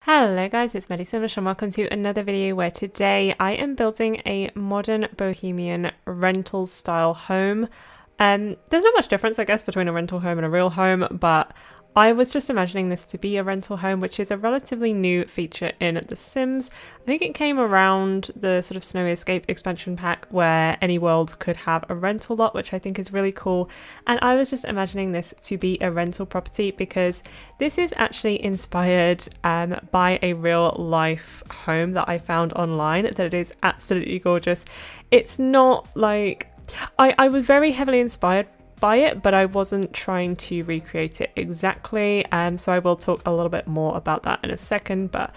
Hello guys, it's Maddie Simish and welcome to another video where today I am building a modern bohemian rental style home. There's not much difference I guess between a rental home and a real home, but I was just imagining this to be a rental home, which is a relatively new feature in The Sims. I think it came around the sort of Snowy Escape expansion pack where any world could have a rental lot, which I think is really cool. And I was just imagining this to be a rental property because this is actually inspired by a real life home that I found online that is absolutely gorgeous. It's not like... I was very heavily inspired by it, but I wasn't trying to recreate it exactly, so I will talk a little bit more about that in a second. But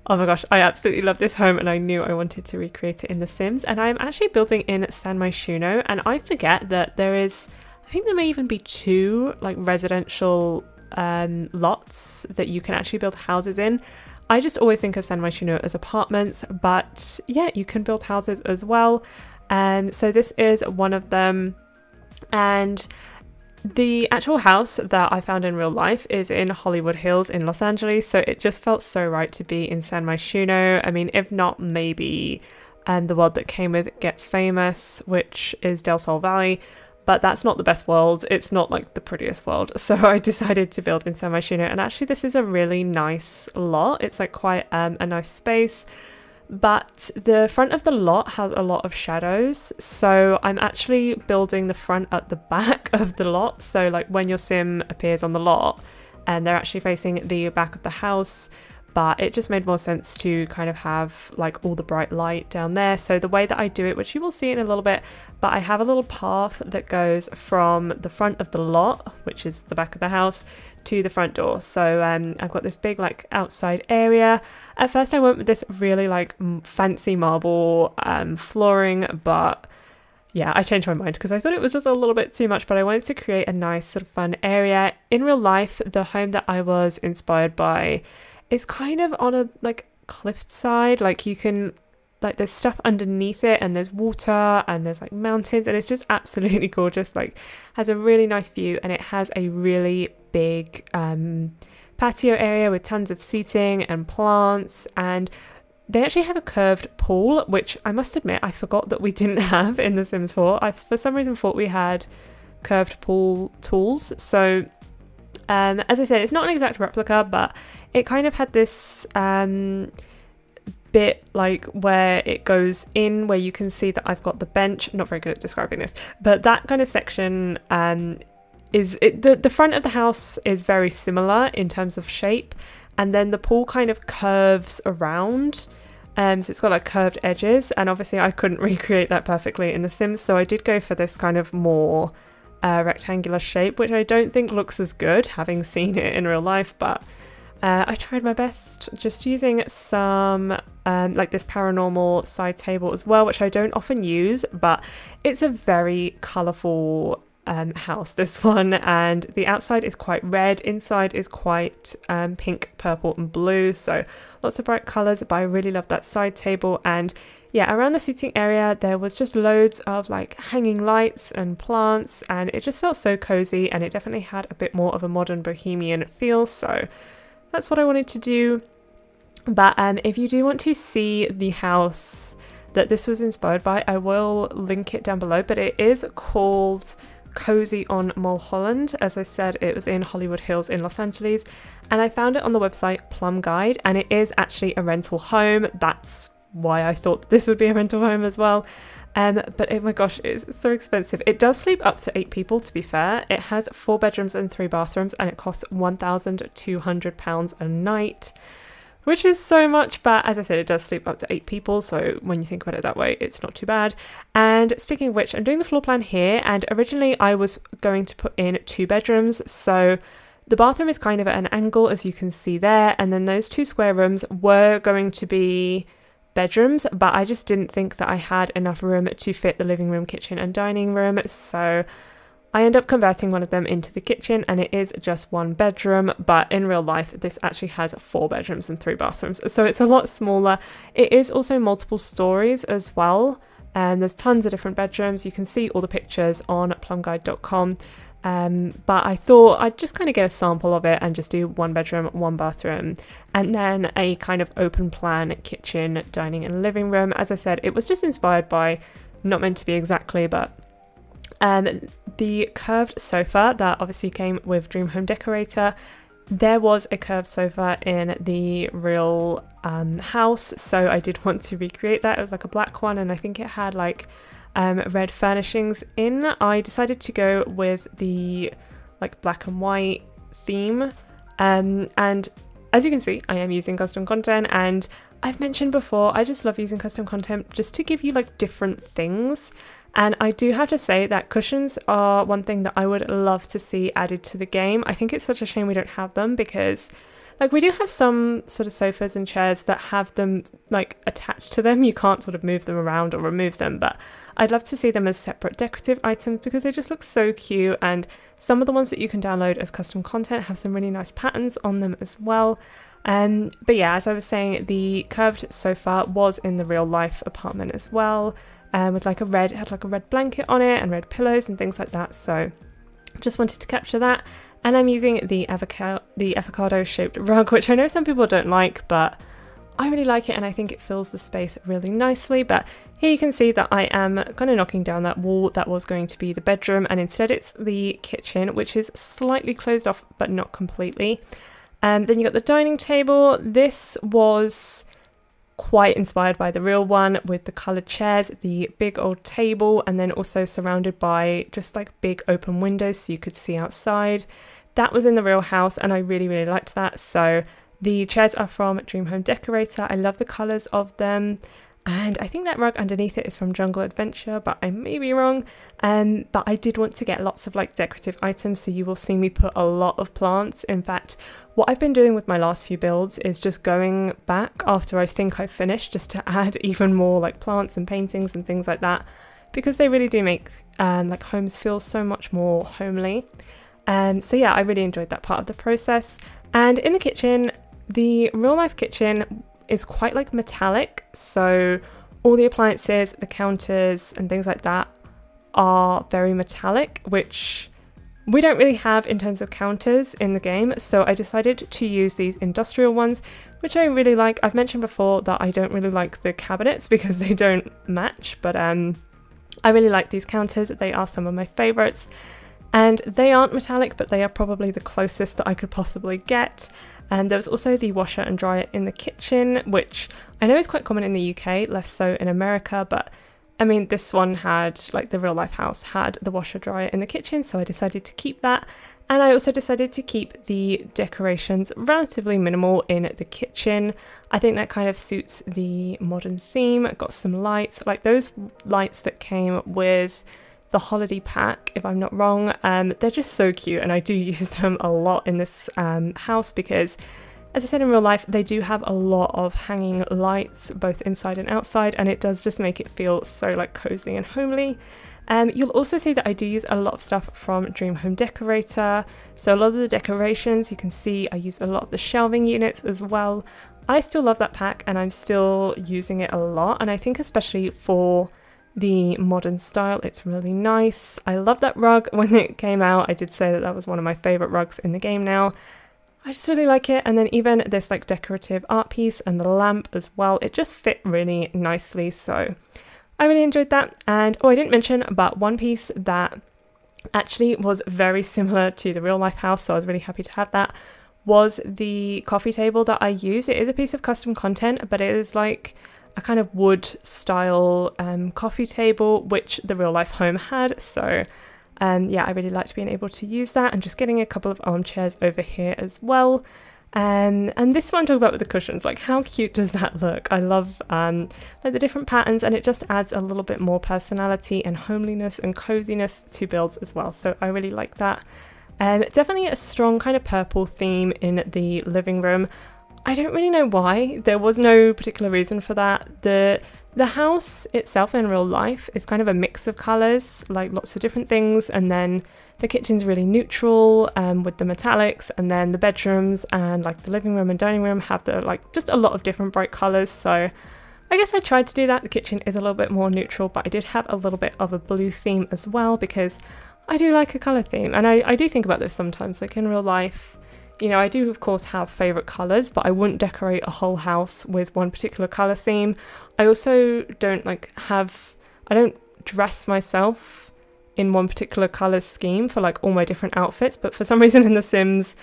oh my gosh, I absolutely love this home and I knew I wanted to recreate it in The Sims, and I'm actually building in San Myshuno, and I forget that there is, I think there may even be two like residential lots that you can actually build houses in. I just always think of San Myshuno as apartments, but yeah, you can build houses as well. So this is one of them. And the actual house that I found in real life is in Hollywood Hills in Los Angeles, so it just felt so right to be in San Myshuno. I mean, if not, maybe the world that came with Get Famous, which is Del Sol Valley, but that's not the best world. It's not like the prettiest world, so I decided to build in San Myshuno. And actually this is a really nice lot. It's like quite a nice space. But the front of the lot has a lot of shadows, so I'm actually building the front at the back of the lot. So like when your sim appears on the lot and they're actually facing the back of the house, but it just made more sense to kind of have like all the bright light down there. So the way that I do it, which you will see in a little bit, but I have a little path that goes from the front of the lot, which is the back of the house, to the front door. So I've got this big like outside area. At first I went with this really like fancy marble flooring, but yeah, I changed my mind because I thought it was just a little bit too much, but I wanted to create a nice sort of fun area. In real life, the home that I was inspired by is kind of on a like cliff side. Like you can, like there's stuff underneath it and there's water and there's like mountains, and it's just absolutely gorgeous. Like has a really nice view, and it has a really big patio area with tons of seating and plants, and they actually have a curved pool, which I must admit I forgot that we didn't have in The Sims 4. I for some reason thought we had curved pool tools. So as I said, it's not an exact replica, but it kind of had this bit like where it goes in, where you can see that I've got the bench. Not very good at describing this, but that kind of section the front of the house is very similar in terms of shape, and then the pool kind of curves around, so it's got like curved edges, and obviously I couldn't recreate that perfectly in The Sims, so I did go for this kind of more rectangular shape, which I don't think looks as good having seen it in real life, but I tried my best, just using some like this paranormal side table as well, which I don't often use, but it's a very colourful house, this one, and the outside is quite red, inside is quite pink, purple and blue, so lots of bright colours. But I really love that side table, and yeah, around the seating area there was just loads of like hanging lights and plants, and it just felt so cozy, and it definitely had a bit more of a modern bohemian feel, so that's what I wanted to do. But if you do want to see the house that this was inspired by, I will link it down below, but it is called Cozy on Mulholland. As I said, it was in Hollywood Hills in Los Angeles, and I found it on the website Plum Guide, and it is actually a rental home. That's why I thought this would be a rental home as well. But oh my gosh, it's so expensive. It does sleep up to 8 people, to be fair. It has 4 bedrooms and 3 bathrooms, and it costs £1,200 a night, which is so much, but as I said, it does sleep up to 8 people, so when you think about it that way, it's not too bad. And speaking of which, I'm doing the floor plan here, and originally I was going to put in 2 bedrooms, so the bathroom is kind of at an angle, as you can see there, and then those 2 square rooms were going to be bedrooms, but I just didn't think that I had enough room to fit the living room, kitchen and dining room, so I end up converting one of them into the kitchen, and it is just 1 bedroom, but in real life this actually has 4 bedrooms and 3 bathrooms, so it's a lot smaller. It is also multiple stories as well, and there's tons of different bedrooms. You can see all the pictures on plumguide.com. But I thought I'd just kind of get a sample of it and just do 1 bedroom, 1 bathroom, and then a kind of open plan kitchen, dining and living room. As I said, it was just inspired by, not meant to be exactly, but the curved sofa that obviously came with Dream Home Decorator. There was a curved sofa in the real house, so I did want to recreate that. It was like a black one, and I think it had like red furnishings in. I decided to go with the like black and white theme, and as you can see, I am using custom content, and I've mentioned before, I just love using custom content just to give you like different things. And I do have to say that cushions are one thing that I would love to see added to the game. I think it's such a shame we don't have them, because like we do have some sort of sofas and chairs that have them like attached to them. You can't sort of move them around or remove them, but I'd love to see them as separate decorative items because they just look so cute. And some of the ones that you can download as custom content have some really nice patterns on them as well. But yeah, as I was saying, the curved sofa was in the real life apartment as well. With like it had like a red blanket on it and red pillows and things like that. So just wanted to capture that. And I'm using the avocado shaped rug, which I know some people don't like, but I really like it and I think it fills the space really nicely. But here you can see that I am kind of knocking down that wall that was going to be the bedroom, and instead it's the kitchen, which is slightly closed off but not completely. Then you got the dining table. This was quite inspired by the real one, with the coloured chairs, the big old table, and then also surrounded by just like big open windows so you could see outside. That was in the real house and I really liked that. So the chairs are from Dream Home Decorator. I love the colours of them, and I think that rug underneath it is from Jungle Adventure, but I may be wrong. But I did want to get lots of like decorative items, so you will see me put a lot of plants. In fact, what I've been doing with my last few builds is just going back after I think I've finished just to add even more like plants and paintings and things like that, because they really do make like homes feel so much more homely. So yeah, I really enjoyed that part of the process. And in the kitchen, the real life kitchen is quite like metallic, so all the appliances, the counters and things like that are very metallic, which we don't really have in terms of counters in the game. So I decided to use these industrial ones, which I really like. I've mentioned before that I don't really like the cabinets because they don't match, but I really like these counters. They are some of my favorites, and they aren't metallic, but they are probably the closest that I could possibly get. And there was also the washer and dryer in the kitchen, which I know is quite common in the UK, less so in America, but I mean, this one had, like the real life house had the washer dryer in the kitchen, so I decided to keep that. And I also decided to keep the decorations relatively minimal in the kitchen. I think that kind of suits the modern theme. I got some lights, like those lights that came with the holiday pack, if I'm not wrong. They're just so cute, and I do use them a lot in this house because, as I said, in real life they do have a lot of hanging lights both inside and outside, and it does just make it feel so like cozy and homely. You'll also see that I do use a lot of stuff from Dream Home Decorator. So a lot of the decorations, you can see I use a lot of the shelving units as well. I still love that pack and I'm still using it a lot, and I think especially for the modern style, it's really nice. I love that rug. When it came out, I did say that that was one of my favorite rugs in the game now. I just really like it. And then even this like decorative art piece and the lamp as well, it just fit really nicely. So I really enjoyed that. And oh, I didn't mention about one piece that actually was very similar to the real life house, so I was really happy to have that, was the coffee table that I use. It is a piece of custom content, but it is like a kind of wood style coffee table, which the real life home had. So yeah, I really liked being able to use that, and just getting a couple of armchairs over here as well. And this one I'm talking about with the cushions, like how cute does that look? I love like the different patterns, and it just adds a little bit more personality and homeliness and coziness to builds as well. So I really like that. Definitely a strong kind of purple theme in the living room. I don't really know why. There was no particular reason for that. The house itself in real life is kind of a mix of colours, like lots of different things, and then the kitchen's really neutral with the metallics, and then the bedrooms and like the living room and dining room have the like just a lot of different bright colours. So I guess I tried to do that. The kitchen is a little bit more neutral, but I did have a little bit of a blue theme as well, because I do like a colour theme, and I do think about this sometimes, like in real life. You know, I do of course have favourite colours, but I wouldn't decorate a whole house with one particular colour theme. I also don't I don't dress myself in one particular colour scheme for like all my different outfits, but for some reason in The Sims,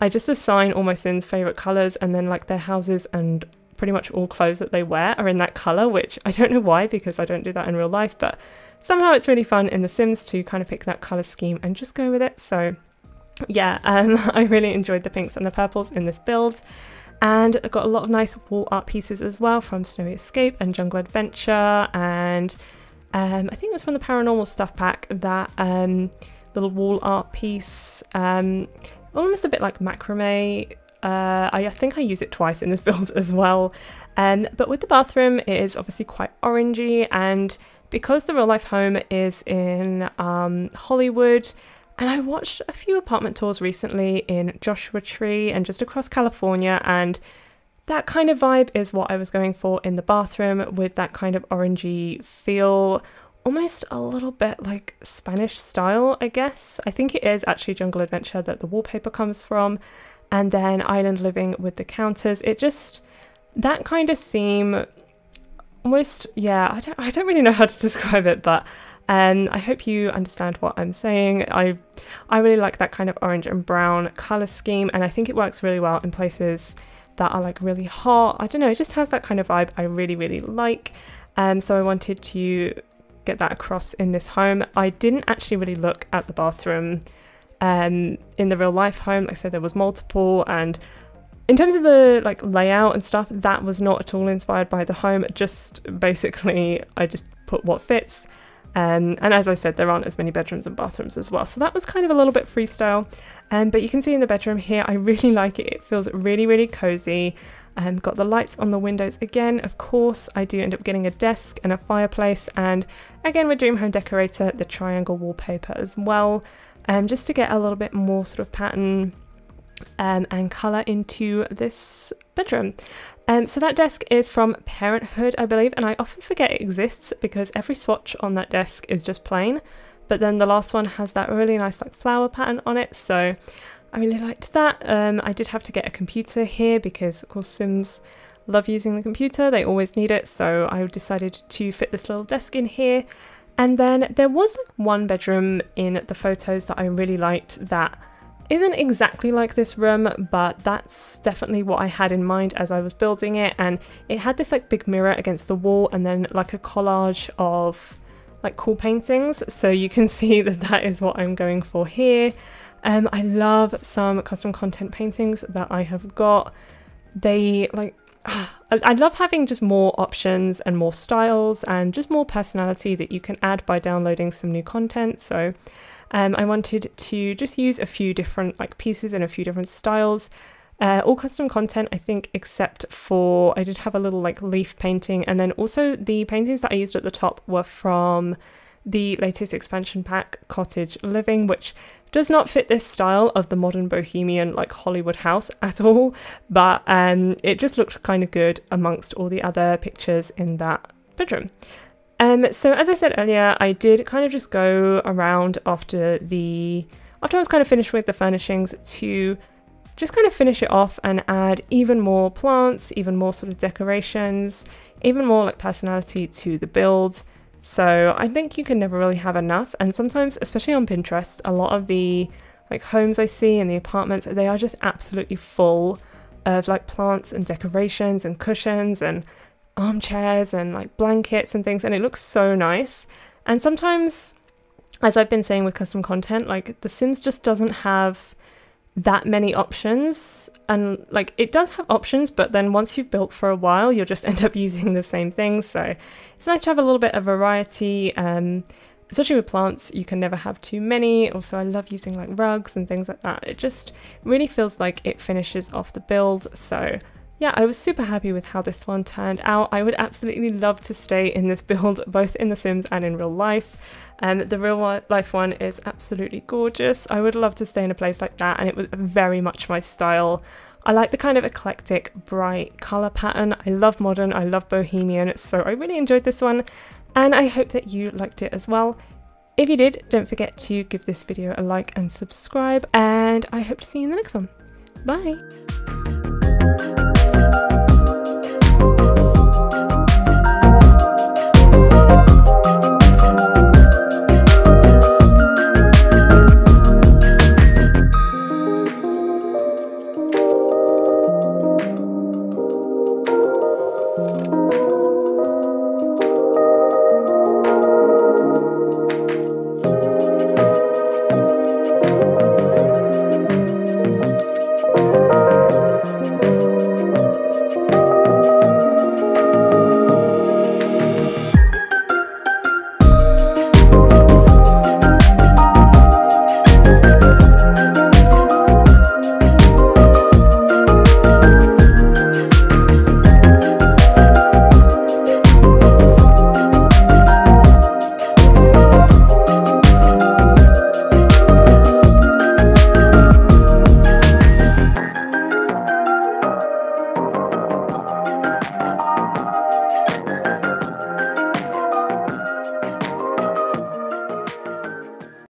I just assign all my Sims favourite colours, and then like their houses and pretty much all clothes that they wear are in that colour, which I don't know why, because I don't do that in real life, but somehow it's really fun in The Sims to kind of pick that colour scheme and just go with it. So yeah, I really enjoyed the pinks and the purples in this build, and I got a lot of nice wall art pieces as well from Snowy Escape and Jungle Adventure, and I think it was from the Paranormal Stuff Pack, that little wall art piece, almost a bit like macrame. I think I use it twice in this build as well, but with the bathroom it is obviously quite orangey, and because the real life home is in Hollywood, and I watched a few apartment tours recently in Joshua Tree and just across California, and that kind of vibe is what I was going for in the bathroom, with that kind of orangey feel, almost a little bit like Spanish style, I guess. I think it is actually Jungle Adventure that the wallpaper comes from, and then Island Living with the counters. It just, that kind of theme, almost, yeah, I don't really know how to describe it, but I hope you understand what I'm saying. I really like that kind of orange and brown colour scheme, and I think it works really well in places that are like really hot. I don't know, it just has that kind of vibe I really, really like. So I wanted to get that across in this home. I didn't actually really look at the bathroom in the real life home. Like I said, there was multiple, and in terms of the like layout and stuff, that was not at all inspired by the home. Just basically I just put what fits. And as I said, there aren't as many bedrooms and bathrooms as well, so that was kind of a little bit freestyle. But you can see in the bedroom here, I really like it. It feels really, really cozy. Got the lights on the windows again. Of course, I do end up getting a desk and a fireplace, and again with Dream Home Decorator, the triangle wallpaper as well, just to get a little bit more sort of pattern and colour into this bedroom. So that desk is from Parenthood, I believe, and I often forget it exists because every swatch on that desk is just plain, but then the last one has that really nice like flower pattern on it, so I really liked that. I did have to get a computer here because of course Sims love using the computer, they always need it, so I decided to fit this little desk in here. And then there was one bedroom in the photos that I really liked that isn't exactly like this room, but that's definitely what I had in mind as I was building it, and it had this like big mirror against the wall and then like a collage of like cool paintings, so you can see that that is what I'm going for here. I love some custom content paintings that I have got. They like I love having just more options and more styles and just more personality that you can add by downloading some new content, so I wanted to just use a few different like pieces and a few different styles, all custom content I think, except for I did have a little like leaf painting, and then also the paintings that I used at the top were from the latest expansion pack, Cottage Living, which does not fit this style of the modern bohemian like Hollywood house at all, but it just looked kind of good amongst all the other pictures in that bedroom. So as I said earlier, I did kind of just go around after I was kind of finished with the furnishings to just kind of finish it off and add even more plants, even more sort of decorations, even more like personality to the build. So I think you can never really have enough, and sometimes, especially on Pinterest, a lot of the like homes I see and the apartments, they are just absolutely full of like plants and decorations and cushions and armchairs and like blankets and things, and it looks so nice. And sometimes, as I've been saying with custom content, like The Sims just doesn't have that many options, and like it does have options, but then once you've built for a while you'll just end up using the same things, so it's nice to have a little bit of variety, especially with plants. You can never have too many. Also, I love using like rugs and things like that. It just really feels like it finishes off the build. So yeah, I was super happy with how this one turned out. I would absolutely love to stay in this build, both in The Sims and in real life. The real life one is absolutely gorgeous. I would love to stay in a place like that, and it was very much my style. I like the kind of eclectic, bright colour pattern. I love modern, I love bohemian, so I really enjoyed this one, and I hope that you liked it as well. If you did, don't forget to give this video a like and subscribe, and I hope to see you in the next one. Bye!